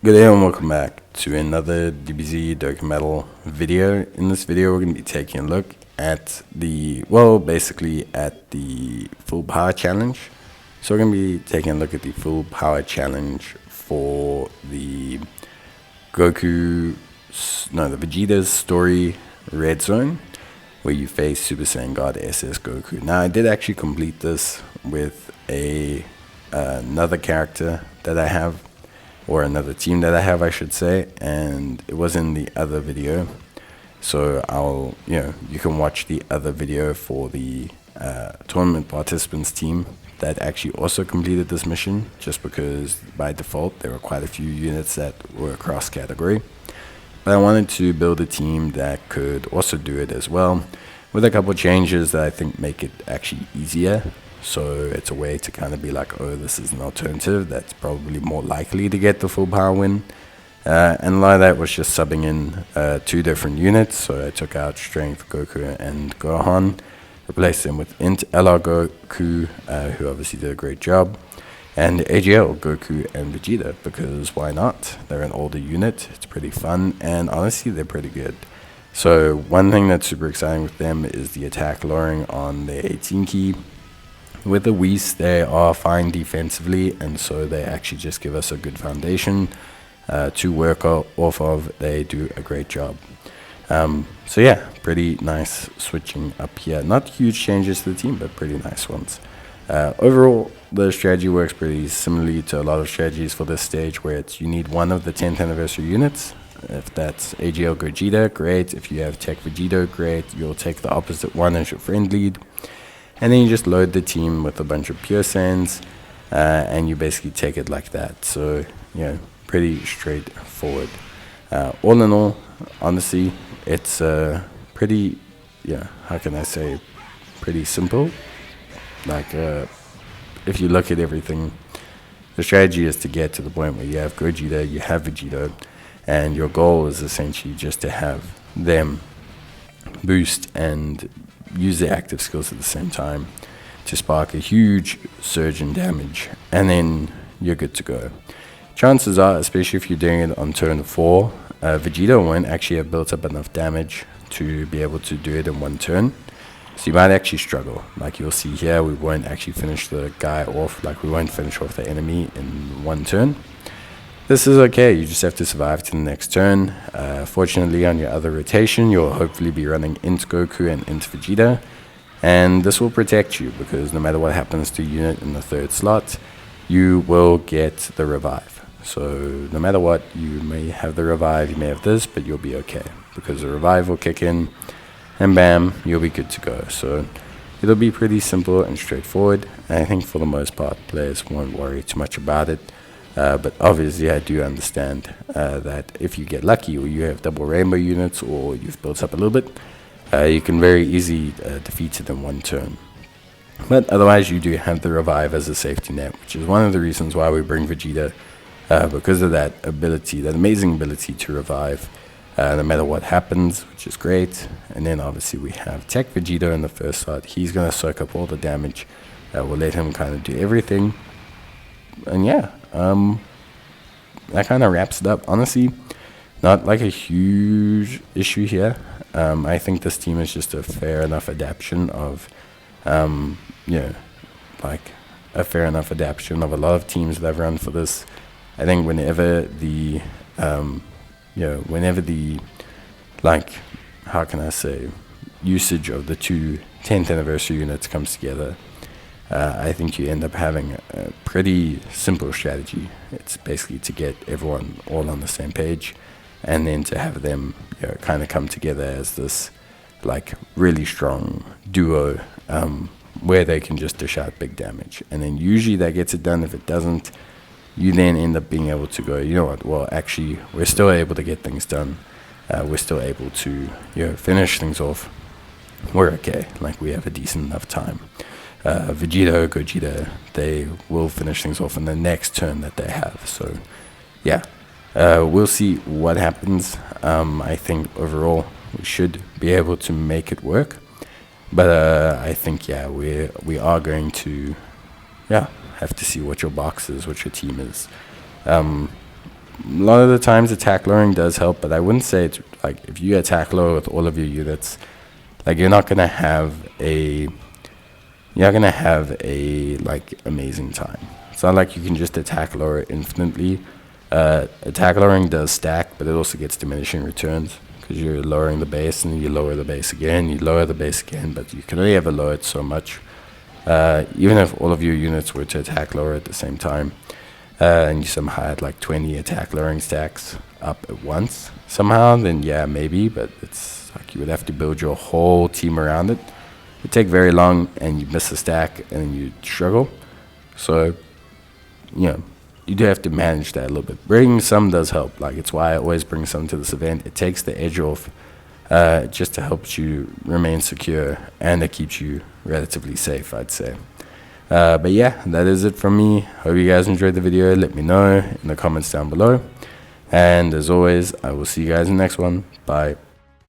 Good day and welcome back to another DBZ Dokkan Metal video. In this video we're going to be taking a look at basically at the full power challenge. So we're going to be taking a look at the full power challenge for the Vegeta's story red zone, where you face Super Saiyan God SS Goku. Now I did actually complete this with another character that I have, or another team that I have, I should say, and it was in the other video. So you can watch the other video for the tournament participants team that actually also completed this mission, just because by default there were quite a few units that were cross category. But I wanted to build a team that could also do it as well, with a couple changes that I think make it actually easier. So it's a way to kind of be like, oh, this is an alternative that's probably more likely to get the full power win. And a lot of that was just subbing in two different units. So I took out Strength Goku and Gohan, replaced them with Int LR Goku, who obviously did a great job, and AGL Goku and Vegeta, because why not? They're an older unit, it's pretty fun, and honestly they're pretty good. So one thing that's super exciting with them is the attack lowering on the 18 key. With the Whis, they are fine defensively, and so they actually just give us a good foundation to work off of. They do a great job. So yeah, pretty nice switching up here. Not huge changes to the team, but pretty nice ones. Overall, the strategy works pretty similarly to a lot of strategies for this stage, where you need one of the 10th anniversary units. If that's AGL Gogeta, great. If you have Tech Vegeta, great. You'll take the opposite one as your friend lead. And then you just load the team with a bunch of pure Saiyans, and you basically take it like that. So, pretty straightforward. All in all, honestly, it's pretty, how can I say, pretty simple. Like, if you look at everything, the strategy is to get to the point where you have Gogeta, you have Vegeta, and your goal is essentially just to have them boost and use the active skills at the same time to spark a huge surge in damage, and then you're good to go. Chances are, especially if you're doing it on turn 4, Vegeta won't actually have built up enough damage to be able to do it in one turn. So you might actually struggle. Like you'll see here, we won't actually finish the guy off, like we won't finish off the enemy in one turn. This is okay, you just have to survive to the next turn. Fortunately, on your other rotation, you'll hopefully be running Int Goku and Int Vegeta, and this will protect you, because no matter what happens to a unit in the 3rd slot, you will get the revive. So no matter what, you may have the revive, you may have this, but you'll be okay, because the revive will kick in, and bam, you'll be good to go. So it'll be pretty simple and straightforward, and I think for the most part, players won't worry too much about it. But obviously I do understand that if you get lucky, or you have double rainbow units, or you've built up a little bit, you can very easily defeat it in one turn. But otherwise you do have the revive as a safety net, which is one of the reasons why we bring Vegeta, because of that ability, that amazing ability to revive no matter what happens, which is great. And then obviously we have Tech Vegeta in the 1st slot. He's going to soak up all the damage. We'll let him kind of do everything. And yeah, that kind of wraps it up. Honestly, not like a huge issue here. I think this team is just a fair enough adaptation of, like a fair enough adaptation of a lot of teams that I've run for this. I think whenever the, like, how can I say, usage of the two 10th anniversary units comes together, I think you end up having a pretty simple strategy. It's basically to get everyone all on the same page, and then to have them kind of come together as this like really strong duo, where they can just dish out big damage. And then usually that gets it done. If it doesn't, you then end up being able to go, you know what, well actually we're still able to get things done. We're still able to finish things off. We're okay, like we have a decent enough time. Vegeta, Gogeta, they will finish things off in the next turn that they have. So yeah, we'll see what happens. I think overall we should be able to make it work, but I think we are going to have to see what your box is, what your team is. a lot of the times attack lowering does help, but I wouldn't say it's like if you attack lower with all of your units, like you're not gonna have a like amazing time. It's not like you can just attack lower infinitely. Attack lowering does stack, but it also gets diminishing returns because you're lowering the base and you lower the base again, you lower the base again, but you can only ever lower it so much. Even if all of your units were to attack lower at the same time, and you somehow had like 20 attack lowering stacks up at once somehow, then yeah, maybe, but it's like you would have to build your whole team around it. It would take very long, and you miss a stack, and you struggle. So, you know, you do have to manage that a little bit. Bringing some does help. Like, it's why I always bring some to this event. It takes the edge off, just to help you remain secure, and it keeps you relatively safe, I'd say. But yeah, that is it from me. Hope you guys enjoyed the video. Let me know in the comments down below. And as always, I will see you guys in the next one. Bye.